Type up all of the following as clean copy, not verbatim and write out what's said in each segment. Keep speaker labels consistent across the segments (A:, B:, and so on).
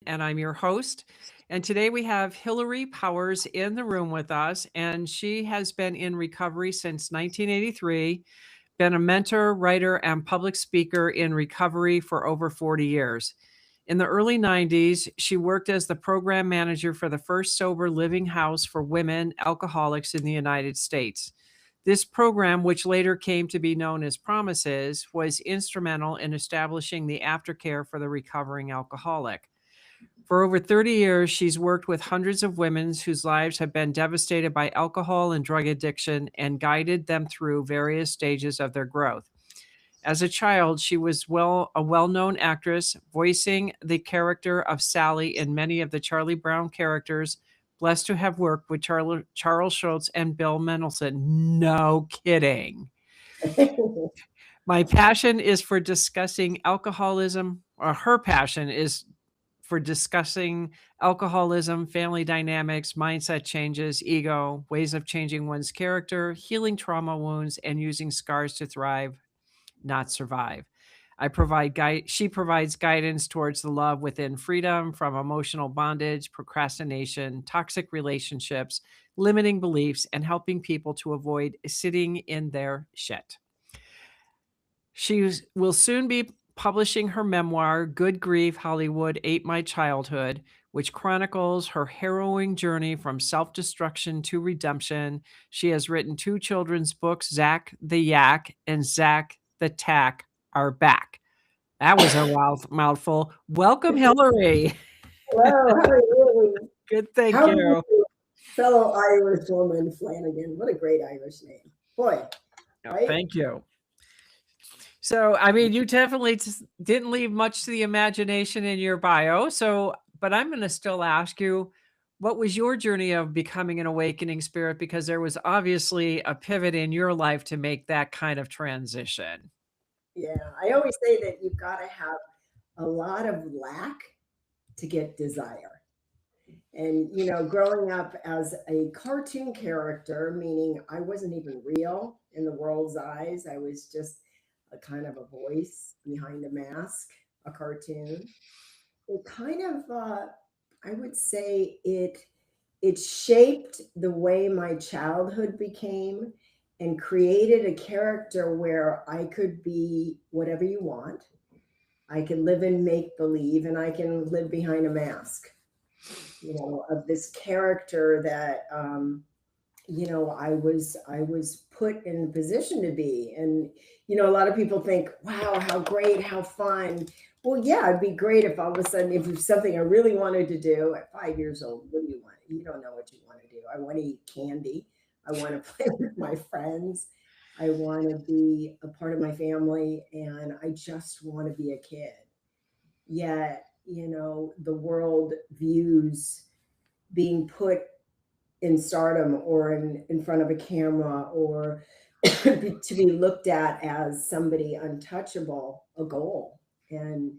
A: and I'm your host. And today we have Hillary Powers in the room with us, and she has been in recovery since 1983, been a mentor, writer, and public speaker in recovery for over 40 years. In the early 90s, she worked as the program manager for the first sober living house for women alcoholics in the United States. This program, which later came to be known as Promises, was instrumental in establishing the aftercare for the recovering alcoholic. For over 30 years, she's worked with hundreds of women whose lives have been devastated by alcohol and drug addiction and guided them through various stages of their growth. As a child, she was a well-known actress, voicing the character of Sally in many of the Charlie Brown characters. Blessed to have worked with Charles Schultz and Bill Mendelsohn. No kidding. My passion is for discussing alcoholism, or her passion is for discussing alcoholism, family dynamics, mindset changes, ego, ways of changing one's character, healing trauma wounds, and using scars to thrive, not survive. She provides guidance towards the love within freedom from emotional bondage, procrastination, toxic relationships, limiting beliefs, and helping people to avoid sitting in their shit. She will soon be publishing her memoir, Good Grief Hollywood Ate My Childhood, which chronicles her harrowing journey from self destruction to redemption. She has written two children's books, Zach the Yak and Zach the Tack Are Back. That was a mouthful. Welcome, Hillary.
B: Hello, how are you?
A: Good, thank
B: How are
A: you.
B: you, fellow Irish woman, Flanagan? What a great Irish name. Boy, right?
A: Thank you. So, I mean, you definitely didn't leave much to the imagination in your bio. But I'm going to still ask you, what was your journey of becoming an awakening spirit? Because there was obviously a pivot in your life to make that kind of transition.
B: Yeah, I always say that you've got to have a lot of lack to get desire. And, growing up as a cartoon character, meaning I wasn't even real in the world's eyes, I was just a kind of a voice behind a mask, a cartoon. It kind of, I would say it shaped the way my childhood became and created a character where I could be whatever you want. I can live in make believe and I can live behind a mask, of this character that I was put in a position to be. And a lot of people think, wow, how great, how fun. Well, yeah, it'd be great if all of a sudden, if it was something I really wanted to do at 5 years old. What do you want? You don't know what you want to do. I want to eat candy. I want to play with my friends. I want to be a part of my family, and I just want to be a kid. Yet, the world views being put in stardom or in front of a camera or to be looked at as somebody untouchable a goal. And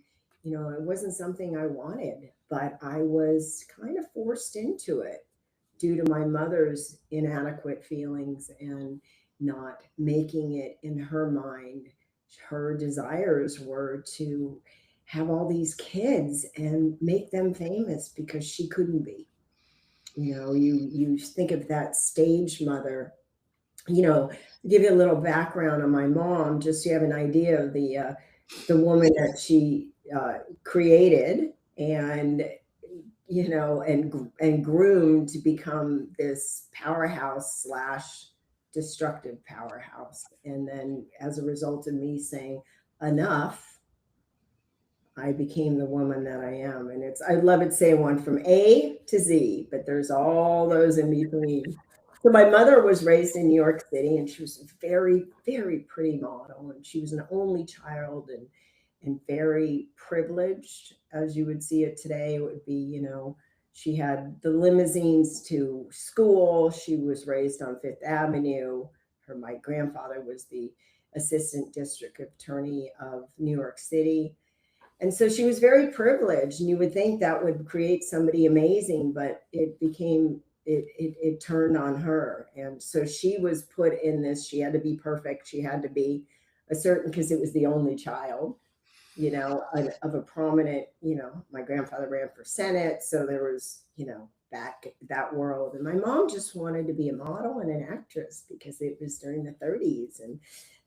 B: it wasn't something I wanted, but I was kind of forced into it due to my mother's inadequate feelings and not making it in her mind. Her desires were to have all these kids and make them famous because she couldn't be. You think of that stage mother. To give you a little background on my mom, just so you have an idea of the woman that she created and and groomed to become this powerhouse slash destructive powerhouse. And then as a result of me saying enough, I became the woman that I am. And I love it saying one from A to Z, but there's all those in between. So my mother was raised in New York City, and she was a very, very pretty model. And she was an only child and very privileged, as you would see it today. It would be, she had the limousines to school. She was raised on Fifth Avenue. My grandfather was the assistant district attorney of New York City. And so she was very privileged, and you would think that would create somebody amazing, but it turned on her. And so she was put in this, she had to be perfect. She had to be a certain, because it was the only child. of a prominent, my grandfather ran for Senate. So there was, that world. And my mom just wanted to be a model and an actress because it was during the 30s and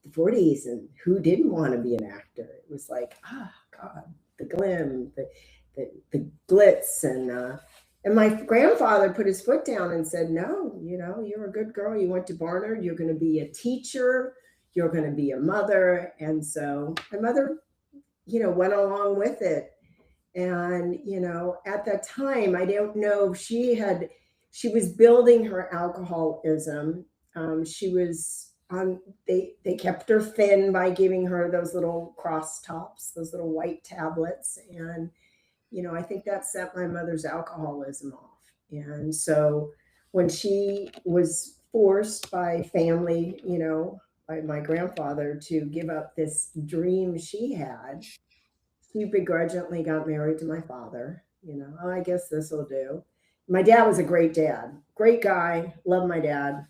B: the 40s. And who didn't want to be an actor? It was like, God, the glim, the glitz. And my grandfather put his foot down and said, no, you're a good girl. You went to Barnard. You're going to be a teacher. You're going to be a mother. And so my mother, went along with it. And, at that time, I don't know if she was building her alcoholism. She was they kept her thin by giving her those little cross tops, those little white tablets. And, I think that set my mother's alcoholism off. And so when she was forced by family, by my grandfather to give up this dream she had, she begrudgingly got married to my father. Oh, I guess this will do. My dad was a great dad, great guy. Love my dad,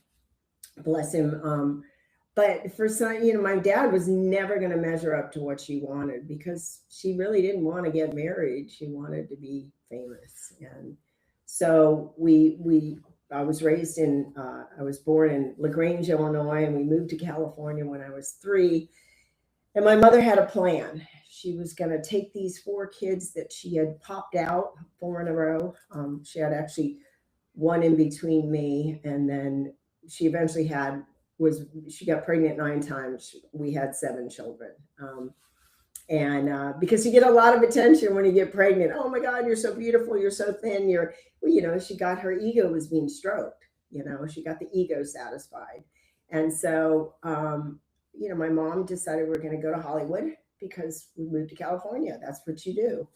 B: bless him. But for some, my dad was never going to measure up to what she wanted because she really didn't want to get married. She wanted to be famous, and so I was I was born in LaGrange, Illinois, and we moved to California when I was 3. And my mother had a plan. She was going to take these 4 kids that she had popped out 4 in a row. She had actually one in between me. And then she eventually she got pregnant 9 times. We had 7 children. Because you get a lot of attention when you get pregnant. Oh my God, you're so beautiful. You're so thin. She got her ego was being stroked. She got the ego satisfied. And so, my mom decided we're going to go to Hollywood because we moved to California. That's what you do.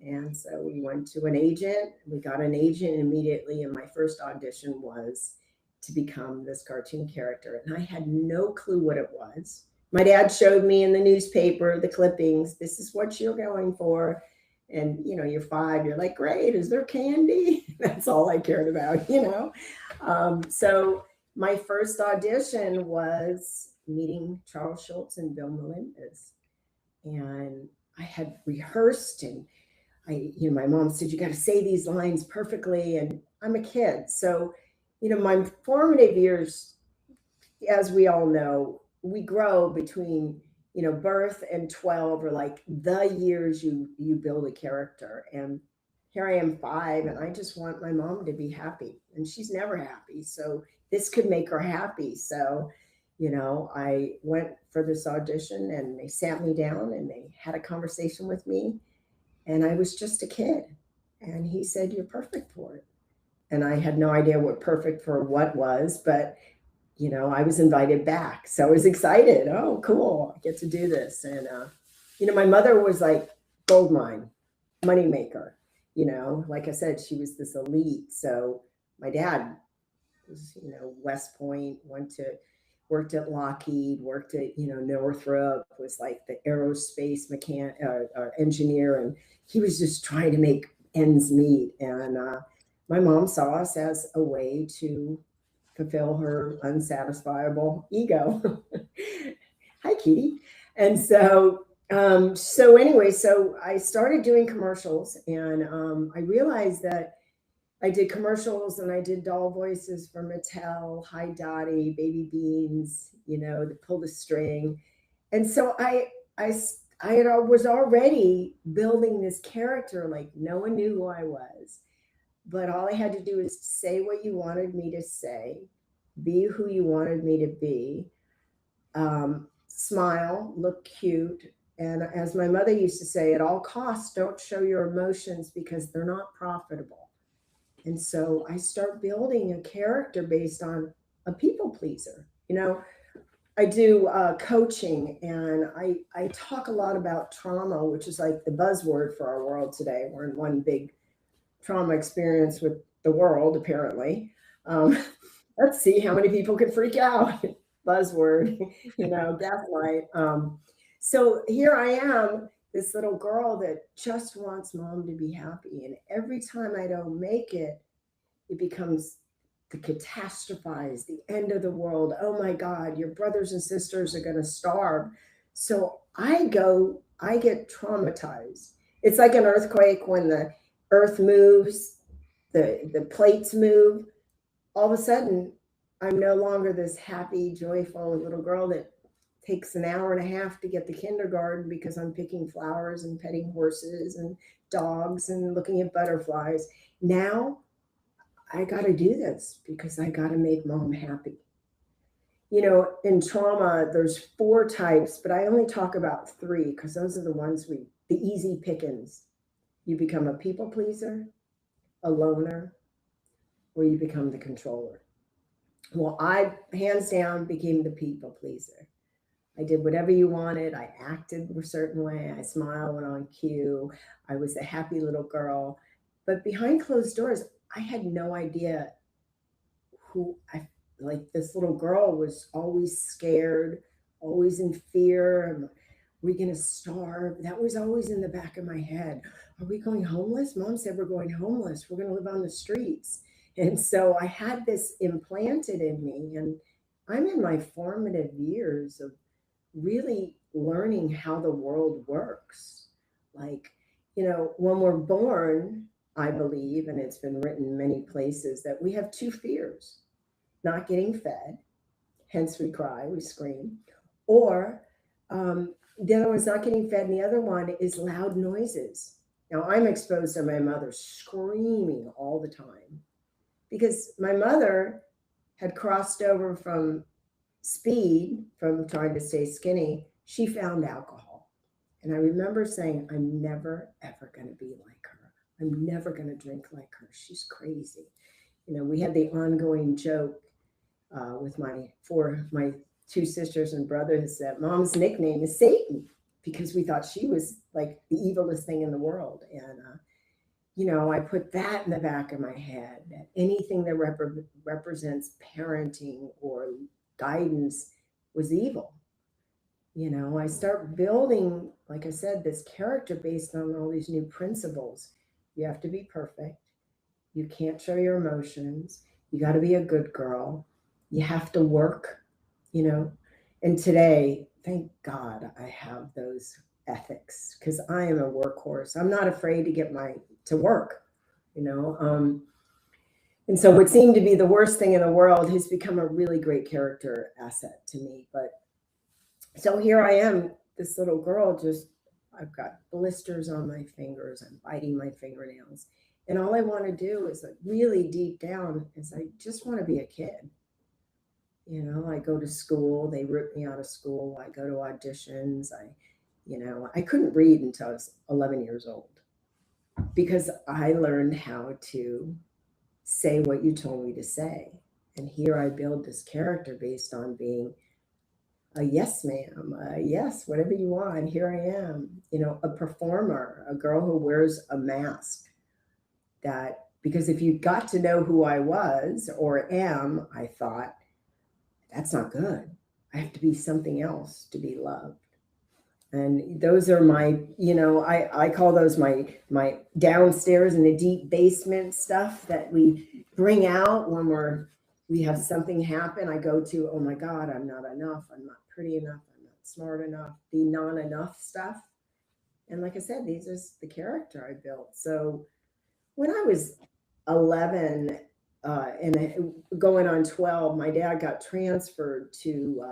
B: And so we went to an agent. We got an agent immediately. And my first audition was to become this cartoon character. And I had no clue what it was. My dad showed me in the newspaper, the clippings. This is what you're going for. And, you're 5. You're like, great. Is there candy? That's all I cared about, So my first audition was meeting Charles Schultz and Bill Melendez. And I had rehearsed, and my mom said, you got to say these lines perfectly. And I'm a kid. So, my formative years, as we all know, we grow between, birth and 12 are like the years you build a character. And here I am 5, and I just want my mom to be happy, and she's never happy. So this could make her happy. So, I went for this audition, and they sat me down and they had a conversation with me, and I was just a kid. And he said, you're perfect for it. And I had no idea what perfect for what was, but I was invited back. So I was excited. Oh, cool. I get to do this. And, my mother was like gold mine, moneymaker. Like I said, she was this elite. So my dad was, West Point, worked at Lockheed, worked at, Northrop, was like the aerospace engineer. And he was just trying to make ends meet. And my mom saw us as a way to fulfill her unsatisfiable ego. Hi, Kitty. And so anyway, so I started doing commercials, and I realized that I did commercials and I did doll voices for Mattel, Hi Dottie, Baby Beans, to pull the string. And so I was already building this character, like no one knew who I was. But all I had to do is say what you wanted me to say, be who you wanted me to be, smile, look cute. And as my mother used to say, at all costs, don't show your emotions because they're not profitable. And so I start building a character based on a people pleaser. I do coaching, and I talk a lot about trauma, which is like the buzzword for our world today. We're in one big trauma experience with the world, apparently. Let's see how many people can freak out. Buzzword, gaslight. So here I am, this little girl that just wants mom to be happy. And every time I don't make it, it becomes the catastrophize, the end of the world. Oh my God, your brothers and sisters are going to starve. So I go I get traumatized. It's like an earthquake when the earth moves, the plates move. All of a sudden, I'm no longer this happy, joyful little girl that takes an hour and a half to get to kindergarten because I'm picking flowers and petting horses and dogs and looking at butterflies. Now I got to do this because I got to make mom happy. In trauma, there's 4 types, but I only talk about 3 because those are the easy pickings. You become a people pleaser, a loner, or you become the controller. Well, I hands down became the people pleaser. I did whatever you wanted. I acted a certain way. I smiled when on cue. I was a happy little girl. But behind closed doors, I had no idea who I like. This little girl was always scared, always in fear. Are we going to starve? That was always in the back of my head. Are we going homeless? Mom said we're going homeless. We're going to live on the streets. And so I had this implanted in me. And I'm in my formative years of really learning how the world works. Like, when we're born, I believe, and it's been written many places, that we have 2 fears: not getting fed, hence we cry, we scream, or the other one's not getting fed, and the other one is loud noises. Now, I'm exposed to my mother screaming all the time because my mother had crossed over from speed, from trying to stay skinny. She found alcohol. And I remember saying, I'm never, ever going to be like her. I'm never going to drink like her. She's crazy. We had the ongoing joke with my 2 sisters and brothers that mom's nickname is Satan because we thought she was like the evilest thing in the world. And, I put that in the back of my head, that anything that represents parenting or guidance was evil. I start building, like I said, this character based on all these new principles. You have to be perfect. You can't show your emotions. You got to be a good girl. You have to work, And today, thank God I have those ethics because I am a workhorse. I'm not afraid to work, And so what seemed to be the worst thing in the world has become a really great character asset to me. But so here I am, this little girl, I've got blisters on my fingers. I'm biting my fingernails. And all I want to do is really deep down is I just want to be a kid. I go to school, they rip me out of school. I go to auditions. I couldn't read until I was 11 years old because I learned how to say what you told me to say. And here I build this character based on being a yes, ma'am, yes, whatever you want. Here I am, a performer, a girl who wears a mask. Because if you got to know who I was or am, I thought, that's not good. I have to be something else to be loved. And those are my, I call those my downstairs in the deep basement stuff that we bring out when we have something happen. I go to, oh my God, I'm not enough. I'm not pretty enough. I'm not smart enough. The non-enough stuff. And like I said, these are the character I built. So when I was 11 and going on 12, my dad got transferred to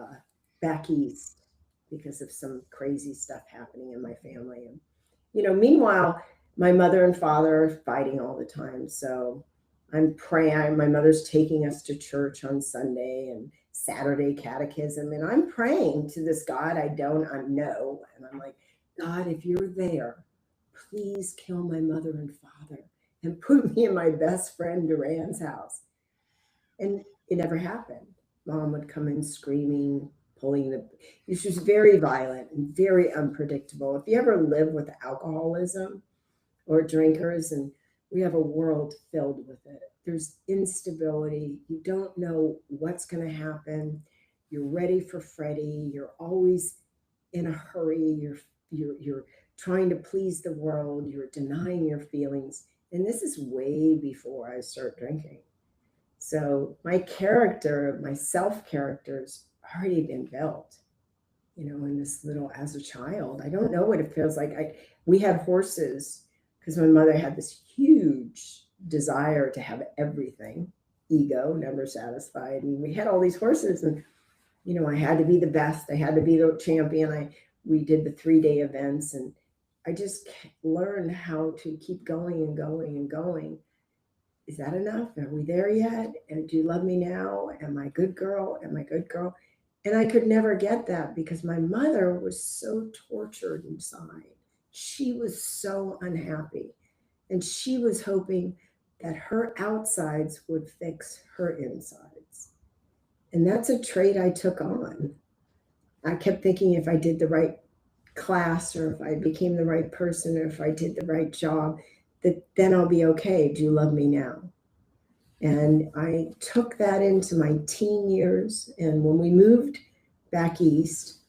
B: back east because of some crazy stuff happening in my family. And, meanwhile, my mother and father are fighting all the time. So I'm praying. My mother's taking us to church on Sunday and Saturday catechism. And I'm praying to this God I don't know. And I'm like, God, if you're there, please kill my mother and father and put me in my best friend Duran's house. And it never happened. Mom would come in screaming, she was very violent and very unpredictable. If you ever live with alcoholism or drinkers, and we have a world filled with it, there's instability. You don't know what's going to happen. You're ready for Freddie. You're always in a hurry. You're trying to please the world. You're denying your feelings. And this is way before I start drinking. So my character, my self-character's already been built. in this little, as a child. I don't know what it feels like. We had horses because my mother had this huge desire to have everything, ego, never satisfied. And we had all these horses, and I had to be the best. I had to be the champion. We did the 3-day events, and I just learned how to keep going and going and going. Is that enough? Are we there yet? And do you love me now? Am I a good girl? Am I a good girl? And I could never get that because my mother was so tortured inside. She was so unhappy. And she was hoping that her outsides would fix her insides. And that's a trait I took on. I kept thinking if I did the right class, or if I became the right person, or if I did the right job, that then I'll be okay. Do you love me now? And I took that into my teen years. And when we moved back east,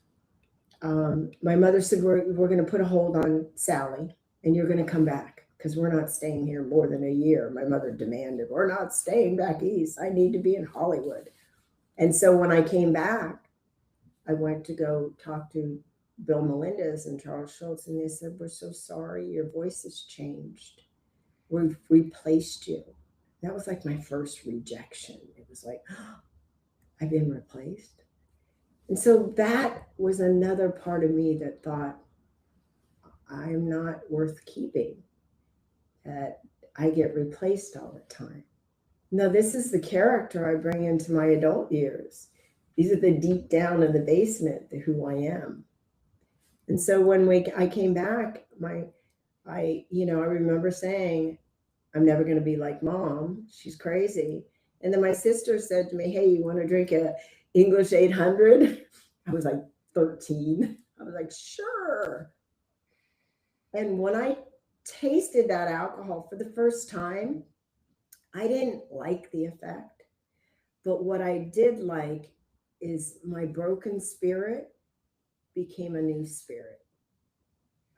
B: my mother said, we're going to put a hold on Sally, and you're going to come back because we're not staying here more than a year. My mother demanded, we're not staying back east. I need to be in Hollywood. And so when I came back, I went to go talk to Bill Melendez and Charles Schultz, and they said, we're so sorry, your voice has changed. We've replaced you. That was like my first rejection. It was like, oh, I've been replaced. And so that was another part of me that thought, I'm not worth keeping, that I get replaced all the time. Now, this is the character I bring into my adult years. These are the deep down in the basement, the who I am. And so when I came back, I remember saying, I'm never going to be like Mom. She's crazy. And then my sister said to me, hey, you want to drink a English 800? I was like 13. I was like, sure. And when I tasted that alcohol for the first time, I didn't like the effect. But what I did like is my broken spirit became a new spirit.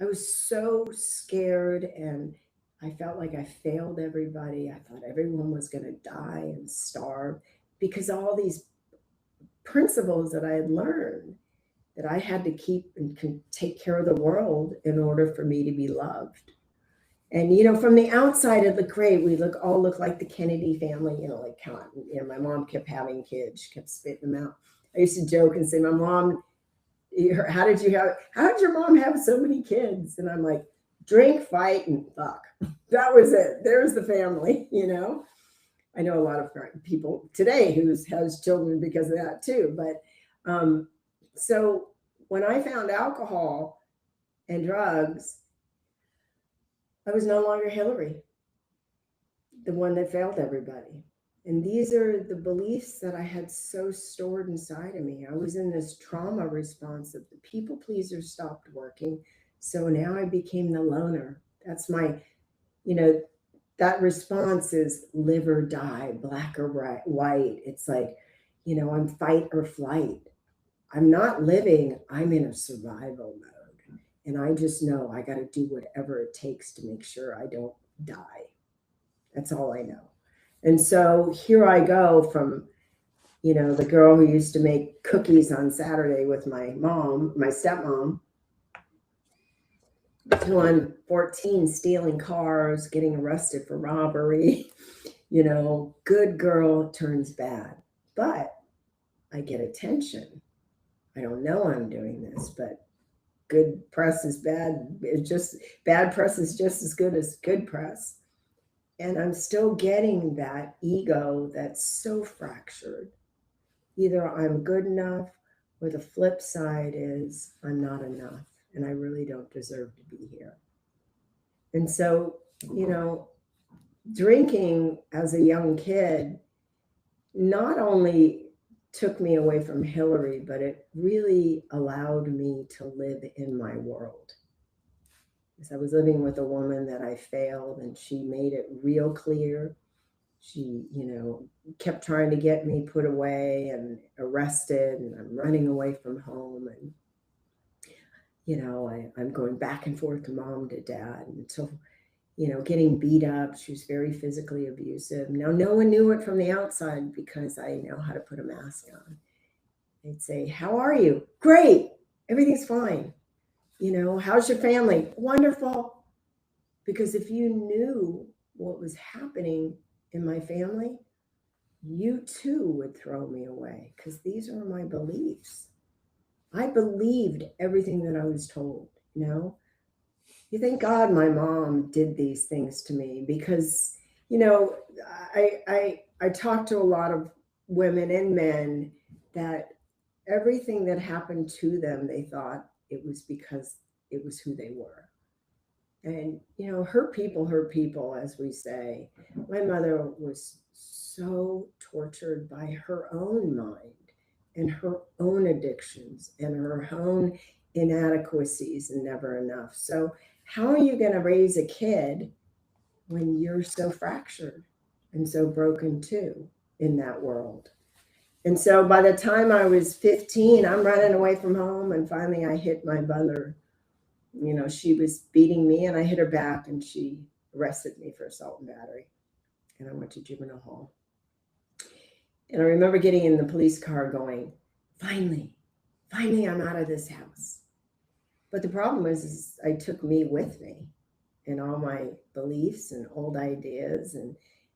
B: I was so scared, and I felt like I failed everybody. I thought everyone was going to die and starve because all these principles that I had learned, that I had to keep and take care of the world in order for me to be loved. And, from the outside, it looked great. We all look like the Kennedy family, like Cotton. My mom kept having kids, she kept spitting them out. I used to joke and say, my mom, how did your mom have so many kids? And I'm like, drink, fight, and fuck. That was it. There's the family, I know a lot of people today who has children because of that too. But so when I found alcohol and drugs, I was no longer Hillary, the one that failed everybody. And these are the beliefs that I had so stored inside of me. I was in this trauma response of the people pleaser stopped working. So now I became the loner. That's my, that response is live or die, black or white. It's like, I'm fight or flight. I'm not living, I'm in a survival mode. And I just know I got to do whatever it takes to make sure I don't die. That's all I know. And so here I go from, the girl who used to make cookies on Saturday with my stepmom, to I'm 14 stealing cars, getting arrested for robbery. Good girl turns bad. But I get attention. I don't know I'm doing this, but good press is bad. Bad press is just as good as good press. And I'm still getting that ego that's so fractured. Either I'm good enough, or the flip side is I'm not enough and I really don't deserve to be here. And so, drinking as a young kid not only took me away from Hillary, but it really allowed me to live in my world. Because I was living with a woman that I failed, and she made it real clear. She, kept trying to get me put away and arrested, and I'm running away from home. And, I'm going back and forth to mom to dad until, getting beat up. She was very physically abusive. Now, no one knew it from the outside because I know how to put a mask on. They'd say, how are you? Great. everything's fine. How's your family? Wonderful. Because if you knew what was happening in my family, you too would throw me away, because these are my beliefs. I believed everything that I was told. You thank God my mom did these things to me, because you know I talk to a lot of women and men that everything that happened to them, they thought it was because it was who they were. And hurt people, as we say. My mother was so tortured by her own mind and her own addictions and her own inadequacies and never enough. So how are you going to raise a kid when you're so fractured and so broken too in that world? And so by the time I was 15, I'm running away from home, and finally I hit my mother. She was beating me, and I hit her back, and she arrested me for assault and battery. And I went to juvenile hall. And I remember getting in the police car going, finally, I'm out of this house. But the problem is I took me with me, and all my beliefs and old ideas and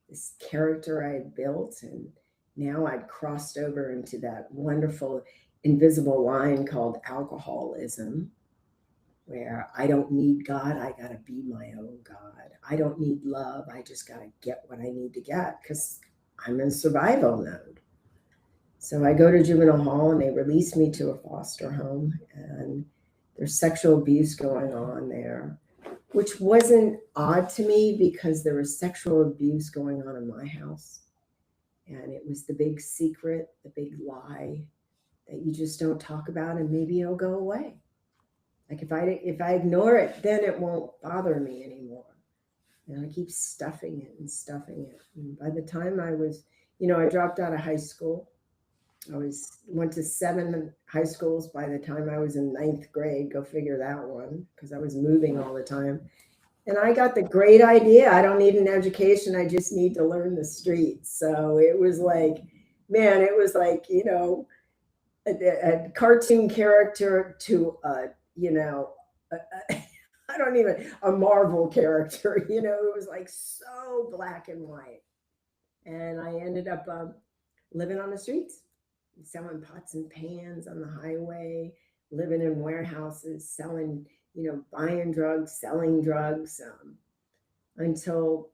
B: this character I had built. And now I'd crossed over into that wonderful invisible line called alcoholism, where I don't need God, I got to be my own God. I don't need love, I just got to get what I need to get, because I'm in survival mode. So I go to juvenile hall, and they release me to a foster home, and there's sexual abuse going on there, which wasn't odd to me, because there was sexual abuse going on in my house. And it was the big secret, the big lie that you just don't talk about, and maybe it'll go away. Like if I ignore it, then it won't bother me anymore. And I keep stuffing it and stuffing it. And by the time I was, I dropped out of high school. Went to 7 high schools by the time I was in 9th grade. Go figure that one, because I was moving all the time. And I got the great idea, I don't need an education, I just need to learn the streets. So it was like, man, it was like, a cartoon character to I don't even, a Marvel character. It was like so black and white. And I ended up living on the streets, selling pots and pans on the highway, living in warehouses, selling, buying drugs, selling drugs, until,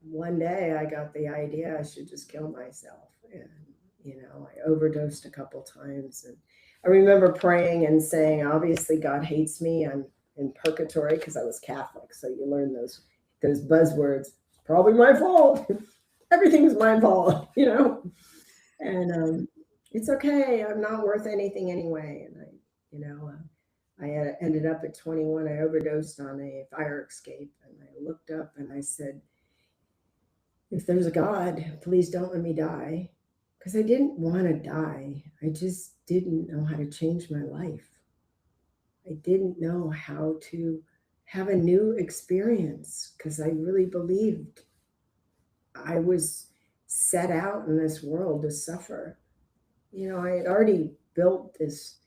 B: one day I got the idea I should just kill myself. And, I overdosed a couple times. And I remember praying and saying, obviously God hates me. I'm in purgatory, because I was Catholic. So you learn those buzzwords. Probably my fault. Everything's my fault, And it's okay. I'm not worth anything anyway. And I ended up at 21. I overdosed on a fire escape, and I looked up and I said, if there's a God, please don't let me die. Because I didn't want to die. I just didn't know how to change my life. I didn't know how to have a new experience, because I really believed I was set out in this world to suffer. I had already built this.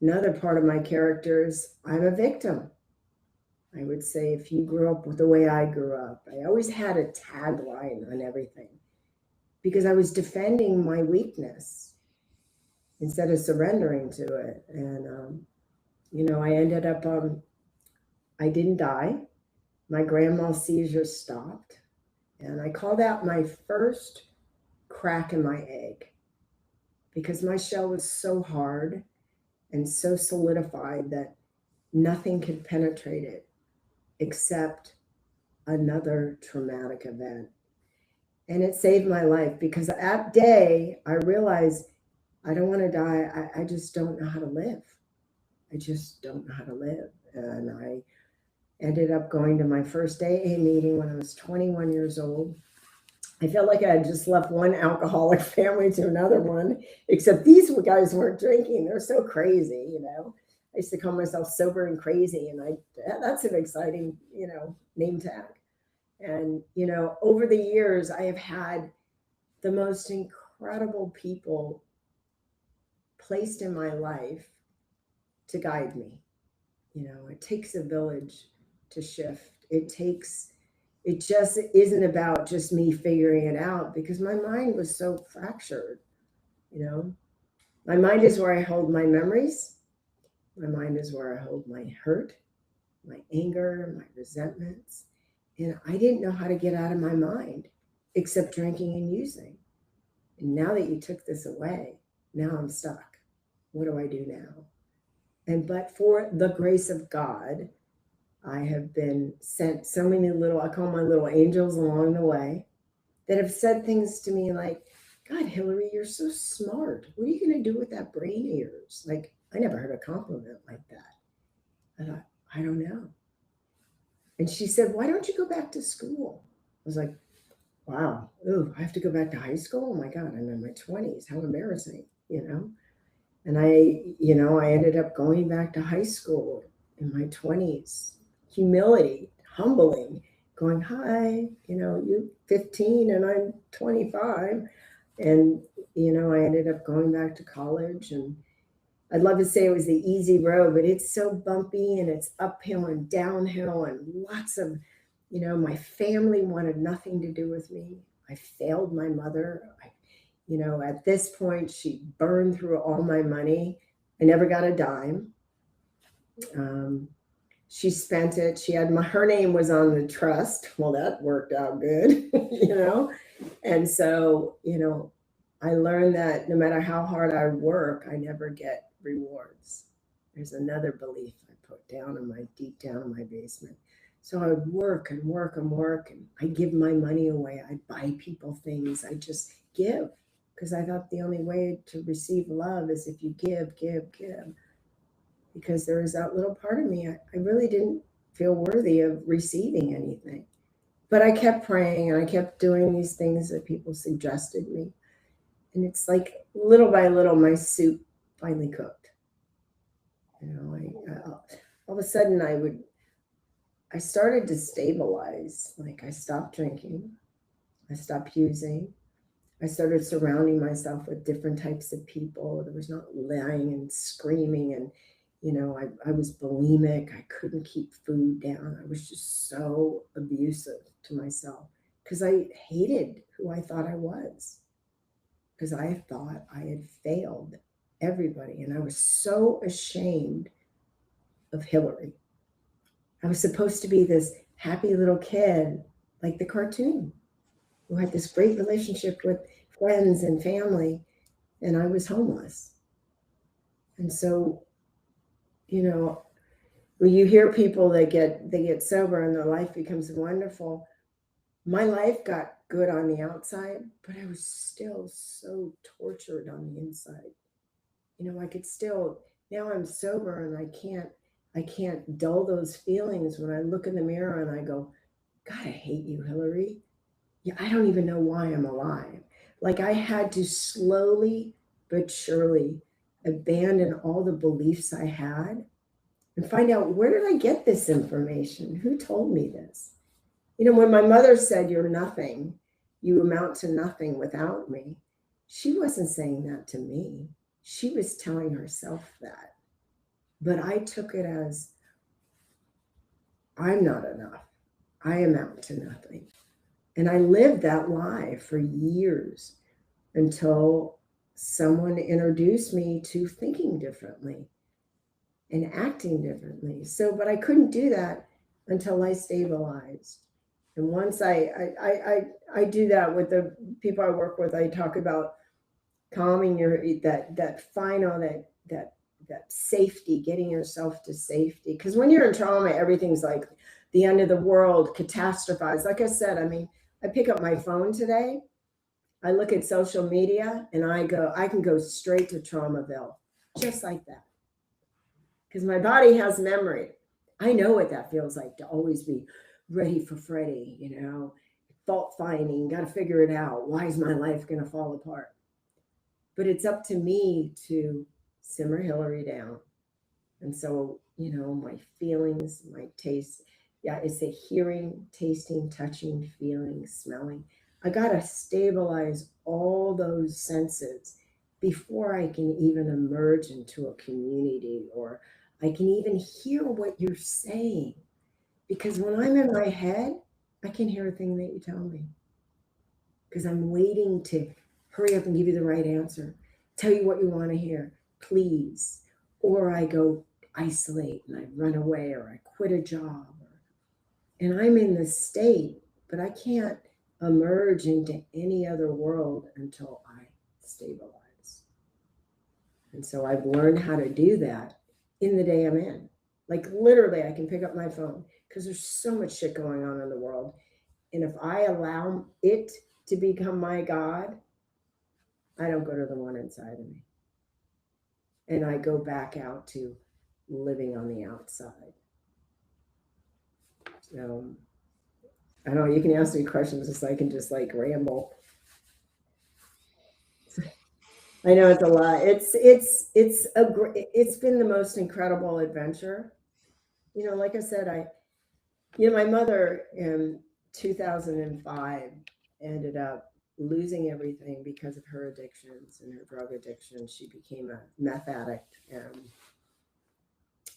B: Another part of my character is I'm a victim. I would say, if you grew up with the way I grew up, I always had a tagline on everything, because I was defending my weakness instead of surrendering to it. And, I ended up, I didn't die. My grandma's seizures stopped. And I called out my first crack in my egg, because my shell was so hard and so solidified that nothing could penetrate it except another traumatic event. And it saved my life, because that day I realized I don't want to die. I just don't know how to live. I just don't know how to live. And I ended up going to my first AA meeting when I was 21 years old. I felt like I had just left one alcoholic family to another one, except these guys weren't drinking. They're so crazy, I used to call myself sober and crazy, and that's an exciting, name tag. And, over the years, I have had the most incredible people placed in my life to guide me. You know, it takes a village to shift. It just isn't about just me figuring it out, because my mind was so fractured, you know. My mind is where I hold my memories. My mind is where I hold my hurt, my anger, my resentments. And I didn't know how to get out of my mind except drinking and using. And now that you took this away, now I'm stuck. What do I do now? And but for the grace of God, I have been sent so many little, I call my little angels along the way, that have said things to me like, God, Hillary, you're so smart. What are you going to do with that brain of yours? Like, I never heard a compliment like that. I thought, I don't know. And she said, why don't you go back to school? I was like, wow, ooh, I have to go back to high school? Oh my God, I'm in my 20s. How embarrassing, you know? And I ended up going back to high school in my 20s. Humility, humbling, going, hi, you're 15 and I'm 25. And, I ended up going back to college, and I'd love to say it was the easy road, but it's so bumpy and it's uphill and downhill, and lots of, my family wanted nothing to do with me. I failed my mother. At this point, she burned through all my money. I never got a dime. She spent it. Her name was on the trust. Well, that worked out good, And so, I learned that no matter how hard I work, I never get rewards. There's another belief I put deep down in my basement. So I would work and work and work, and I give my money away. I buy people things. I just give, because I thought the only way to receive love is if you give, give, give. Because there was that little part of me, I really didn't feel worthy of receiving anything. But I kept praying, and I kept doing these things that people suggested me. And it's like little by little, my soup finally cooked. All of a sudden I started to stabilize. Like, I stopped drinking, I stopped using, I started surrounding myself with different types of people. There was not lying and screaming, and I was bulimic. I couldn't keep food down. I was just so abusive to myself because I hated who I thought I was, because I thought I had failed everybody. And I was so ashamed of Hillary. I was supposed to be this happy little kid, like the cartoon, who had this great relationship with friends and family, and I was homeless. And so, when you hear people that get sober and their life becomes wonderful, my life got good on the outside, but I was still so tortured on the inside. I could still, now I'm sober, and I can't dull those feelings when I look in the mirror and I go, God, I hate you, Hillary. Yeah, I don't even know why I'm alive. Like, I had to slowly but surely abandon all the beliefs I had and find out, where did I get this information? Who told me this? When my mother said, you're nothing, you amount to nothing without me, she wasn't saying that to me. She was telling herself that. But I took it as, I'm not enough. I amount to nothing. And I lived that lie for years until someone introduced me to thinking differently and acting differently. But I couldn't do that until I stabilized. And once I do that with the people I work with, I talk about calming that safety, getting yourself to safety. Because when you're in trauma, everything's like the end of the world, catastrophized. Like I said, I pick up my phone today, I look at social media, and I can go straight to Traumaville, just like that. Because my body has memory. I know what that feels like, to always be ready for Freddy, fault finding, got to figure it out. Why is my life going to fall apart? But it's up to me to simmer Hillary down. And so, my feelings, my taste, it's a hearing, tasting, touching, feeling, smelling. I got to stabilize all those senses before I can even emerge into a community or I can even hear what you're saying. Because when I'm in my head, I can hear a thing that you tell me. Because I'm waiting to hurry up and give you the right answer, tell you what you want to hear, please. Or I go isolate and I run away, or I quit a job. And I'm in this state, but I can't emerge into any other world until I stabilize. And so I've learned how to do that in the day I'm in. Like literally, I can pick up my phone because there's so much shit going on in the world. And if I allow it to become my God, I don't go to the one inside of me. And I go back out to living on the outside. So I don't know, you can ask me questions just so I can just like ramble. I know it's a lot. It's been the most incredible adventure. Like I said, my mother in 2005 ended up losing everything because of her addictions and her drug addiction. She became a meth addict,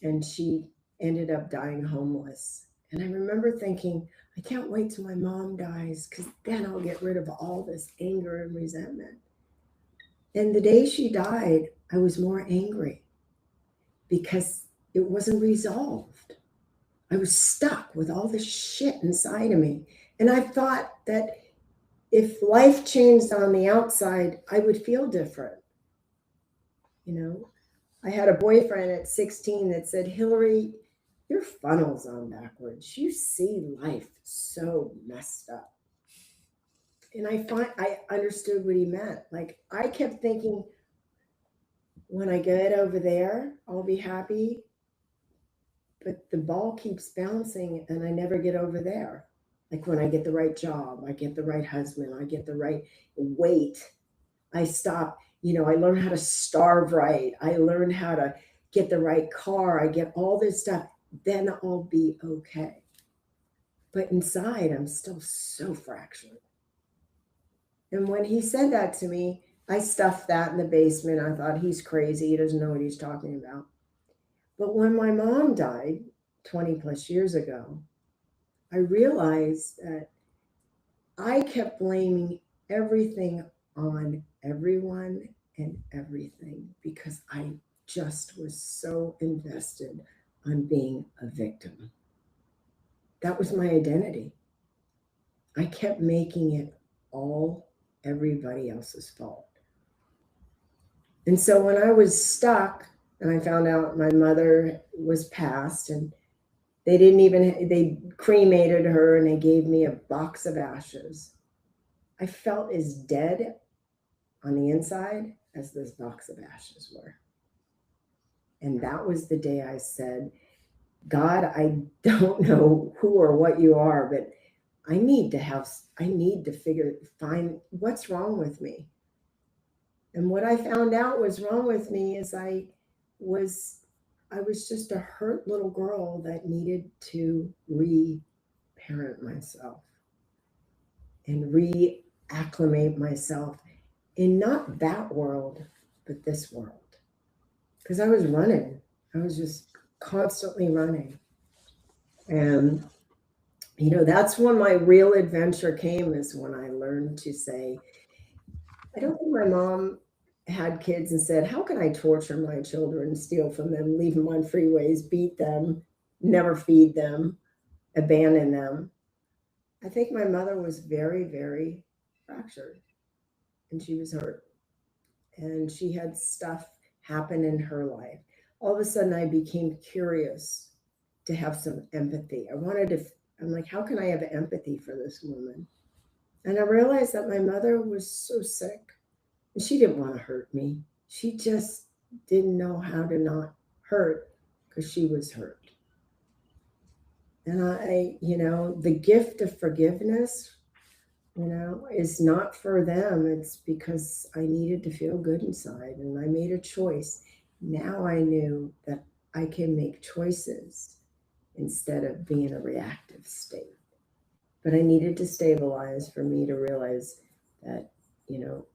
B: and she ended up dying homeless. And I remember thinking, I can't wait till my mom dies, because then I'll get rid of all this anger and resentment. And the day she died, I was more angry because it wasn't resolved. I was stuck with all this shit inside of me. And I thought that if life changed on the outside, I would feel different. I had a boyfriend at 16 that said, Hillary, your funnel's on backwards. You see life so messed up. And I understood what he meant. Like, I kept thinking, when I get over there, I'll be happy. But the ball keeps bouncing and I never get over there. Like when I get the right job, I get the right husband, I get the right weight, I stop, I learn how to starve right. I learn how to get the right car. I get all this stuff. Then I'll be okay. But inside, I'm still so fractured. And when he said that to me, I stuffed that in the basement. I thought, he's crazy. He doesn't know what he's talking about. But when my mom died 20 plus years ago, I realized that I kept blaming everything on everyone and everything because I just was so invested on being a victim. That was my identity. I kept making it all everybody else's fault. And so when I was stuck and I found out my mother was passed, and they cremated her and they gave me a box of ashes, I felt as dead on the inside as this box of ashes were. And that was the day I said, God, I don't know who or what you are, but I need to find what's wrong with me. And what I found out was wrong with me is I was just a hurt little girl that needed to re-parent myself and re-acclimate myself in not that world, but this world. Because I was running. I was just constantly running. And, that's when my real adventure came, is when I learned to say, I don't think my mom had kids and said, how can I torture my children, steal from them, leave them on freeways, beat them, never feed them, abandon them? I think my mother was very, very fractured, and she was hurt. And she had stuff happen in her life. All of a sudden, I became curious to have some empathy. I'm like, how can I have empathy for this woman? And I realized that my mother was so sick. And she didn't want to hurt me. She just didn't know how to not hurt because she was hurt. And the gift of forgiveness, is not for them. It's because I needed to feel good inside, and I made a choice. Now I knew that I can make choices instead of being in a reactive state. But I needed to stabilize for me to realize that,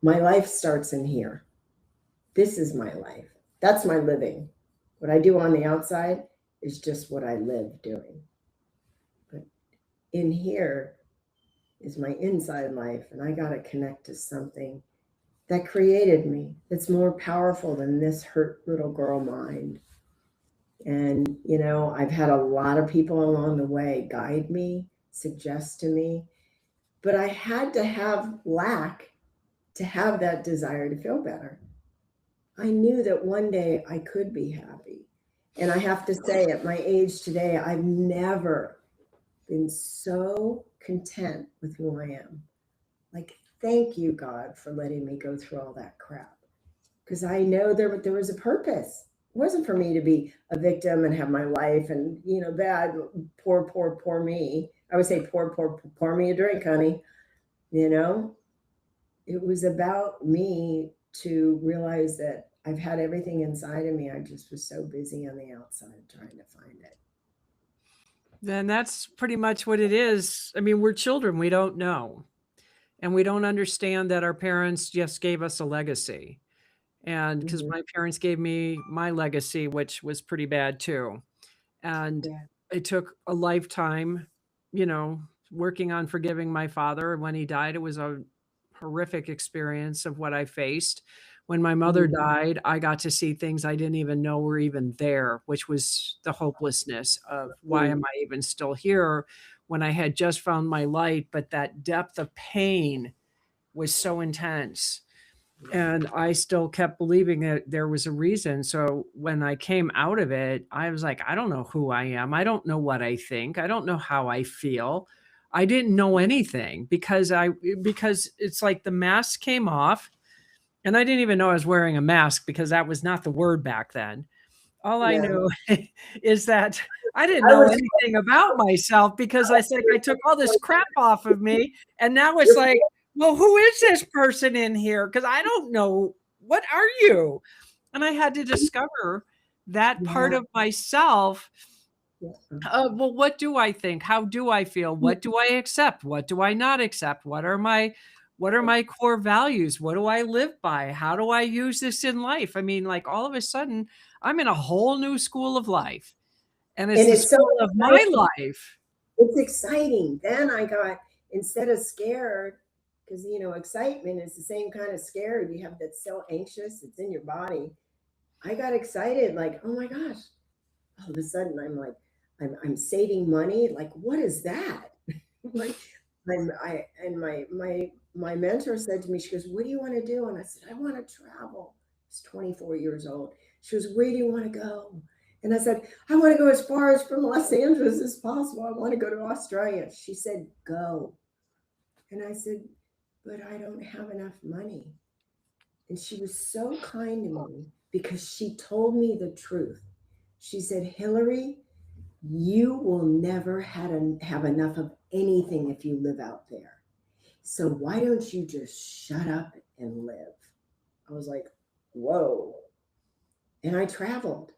B: my life starts in here. This is my life. That's my living. What I do on the outside is just what I live doing. But in here is my inside life, and I got to connect to something that created me, that's more powerful than this hurt little girl mind. And, I've had a lot of people along the way guide me, suggest to me, but I had to have lack to have that desire to feel better. I knew that one day I could be happy. And I have to say, at my age today, I've never been so content with who I am. Like, thank you, God, for letting me go through all that crap. Because I know there was a purpose. It wasn't for me to be a victim and have my life and, bad, poor me. I would say, pour me a drink, honey. It was about me to realize that I've had everything inside of me. I just was so busy on the outside trying to find it.
A: Then that's pretty much what it is. I mean, we're children. We don't know. And we don't understand that our parents just gave us a legacy. And because
B: Mhm.
A: my parents gave me my legacy, which was pretty bad too. And
B: Yeah.
A: it took a lifetime, you know, working on forgiving my father. When he died, it was a horrific experience of what I faced. When my mother
B: Mhm.
A: died, I got to see things I didn't even know were even there, which was the hopelessness of why
B: Mhm.
A: am I even still here when I had just found my light, but that depth of pain was so intense. And I still kept believing that there was a reason. So when I came out of it, I was like, I don't know who I am. I don't know what I think. I don't know how I feel. I didn't know anything because it's like the mask came off and I didn't even know I was wearing a mask because that was not the word back then. All I
B: Yeah.
A: knew is that I didn't
B: I
A: know
B: was
A: anything about myself because I said I took all this crap off of me, and now it's
B: you're
A: like, "Well, who is this person in here? Because I don't know. What are you?" And I had to discover that part
B: yeah.
A: of myself.
B: Yeah.
A: Well, what do I think? How do I feel? What do I accept? What do I not accept? What are my core values? What do I live by? How do I use this in life? I mean, like all of a sudden, I'm in a whole new school of life, and it's
B: And
A: the
B: it's so
A: school of my
B: exciting.
A: life.
B: It's exciting. Then I got, instead of scared, because excitement is the same kind of scared. You have that's so anxious, it's in your body. I got excited, like, oh my gosh. All of a sudden I'm saving money. Like, what is that? Like, my mentor said to me, she goes, "What do you want to do?" And I said, "I want to travel." I was 24 years old. She goes, "Where do you want to go?" And I said, "I want to go as far as from Los Angeles as possible. I want to go to Australia." She said, "Go." And I said, "But I don't have enough money." And she was so kind to me because she told me the truth. She said, "Hillary, you will never have enough of anything if you live out there. So why don't you just shut up and live?" I was like, whoa. And I traveled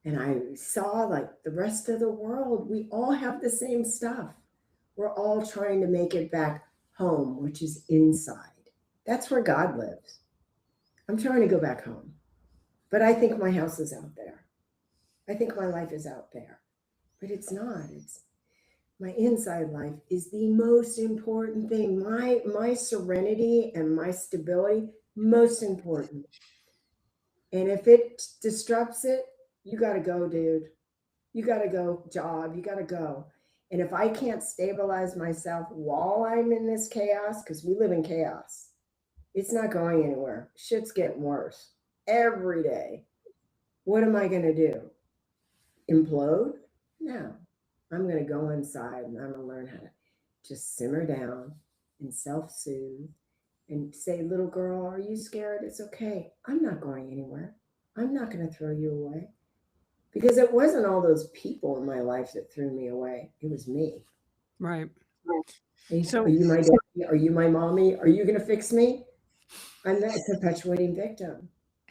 B: and I saw like the rest of the world. We all have the same stuff. We're all trying to make it back home, which is inside. That's where God lives. I'm trying to go back home, but I think my house is out there. I think my life is out there, but it's not. It's my inside life is the most important thing. My serenity and my stability, most important. And if it disrupts it, you got to go, dude. You got to go, job. You got to go. And if I can't stabilize myself while I'm in this chaos, because we live in chaos, it's not going anywhere. Shit's getting worse every day. What am I going to do? Implode? No. I'm going to go inside and I'm going to learn how to just simmer down and self soothe and say, "Little girl, are you scared? It's okay. I'm not going anywhere. I'm not going to throw you away." Because it wasn't all those people in my life that threw me away, it was me.
A: Right.
B: Hey, are
A: So
B: you my daddy? Are you my mommy? Are you going to fix me? I'm that perpetuating victim.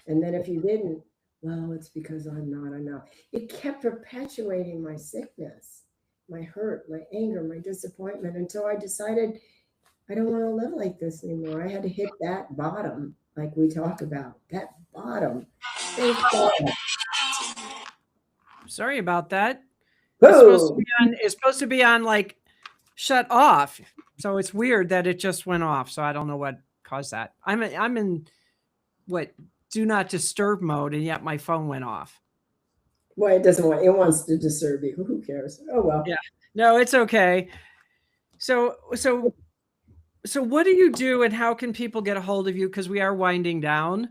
B: And then if you didn't, well, it's because I'm not enough. It kept perpetuating my sickness, my hurt, my anger, my disappointment until I decided I don't want to live like this anymore. I had to hit that bottom, like we talk about, that bottom. Thank God.
A: Sorry about that.
B: Boom.
A: It's supposed to be on like shut off. So it's weird that it just went off. So I don't know what caused that. I'm in what do not disturb mode, and yet my phone went off.
B: Well, it doesn't want, it wants to disturb you. Who cares? Oh, well.
A: Yeah. No, it's okay. So what do you do and how can people get a hold of you? Because we are winding down.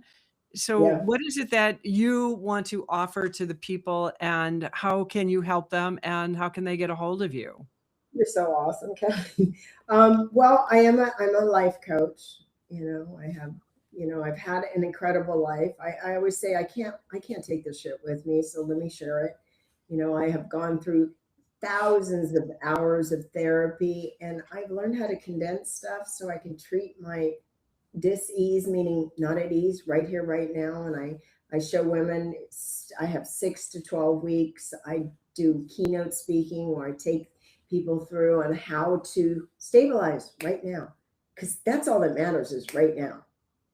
A: So
B: Yeah.
A: what is it that you want to offer to the people and how can you help them and how can they get a hold of you?
B: You're so awesome, Kelly. Well, I'm a life coach. You know, I have, I've had an incredible life. I always say I can't take this shit with me, so let me share it. I have gone through thousands of hours of therapy and I've learned how to condense stuff so I can treat my dis-ease, meaning not at ease, right here, right now. And I show women, I have 6 to 12 weeks. I do keynote speaking where I take people through on how to stabilize right now. Because that's all that matters is right now.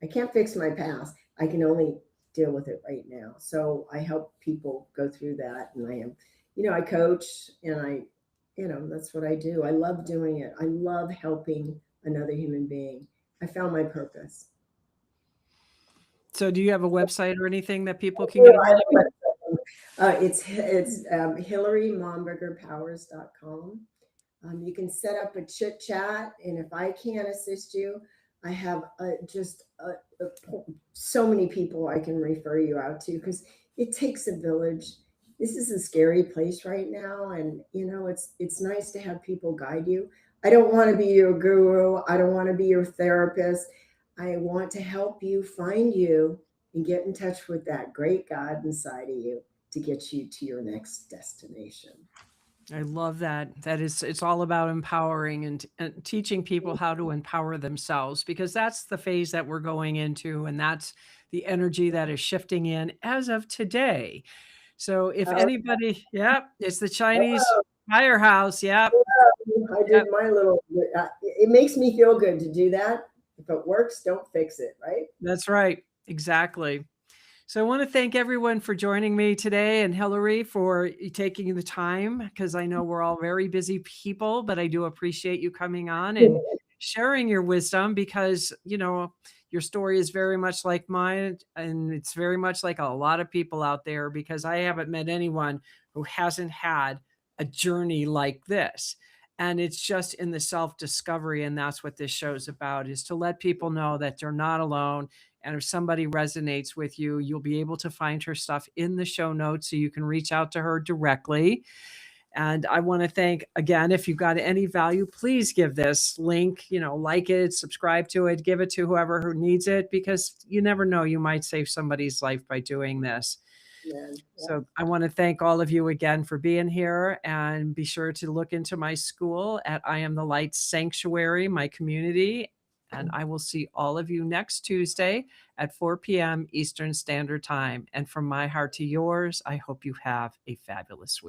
B: I can't fix my past. I can only deal with it right now. So I help people go through that. And I coach and that's what I do. I love doing it. I love helping another human being. I found my purpose.
A: So do you have a website or anything that people can get a hold of you?
B: It's HillaryMombergerPowers.com. You can set up a chit chat, and if I can assist you, I have so many people I can refer you out to because it takes a village. This is a scary place right now, and it's nice to have people guide you. I don't want to be your guru. I don't want to be your therapist. I want to help you find you and get in touch with that great God inside of you to get you to your next destination.
A: I love that. It's all about empowering and teaching people how to empower themselves because that's the phase that we're going into and that's the energy that is shifting in as of today. So if
B: Uh,
A: anybody, yep, it's the Chinese firehouse. Yep.
B: I did
A: Yep.
B: my little, it makes me feel good to do that. If it works, don't fix it, right?
A: That's right. Exactly. So I want to thank everyone for joining me today and Hillary for taking the time because I know we're all very busy people, but I do appreciate you coming on and sharing your wisdom because, your story is very much like mine and it's very much like a lot of people out there because I haven't met anyone who hasn't had a journey like this. And it's just in the self-discovery and that's what this show's about is to let people know that they're not alone and if somebody resonates with you, you'll be able to find her stuff in the show notes so you can reach out to her directly. And I want to thank again, if you got any value, please give this link, like it, subscribe to it, give it to whoever who needs it, because you never know, you might save somebody's life by doing this.
B: Yeah, yeah.
A: So I want to thank all of you again for being here and be sure to look into my school at I Am the Light Sanctuary, my community. And I will see all of you next Tuesday at 4 p.m. Eastern Standard Time. And from my heart to yours, I hope you have a fabulous week.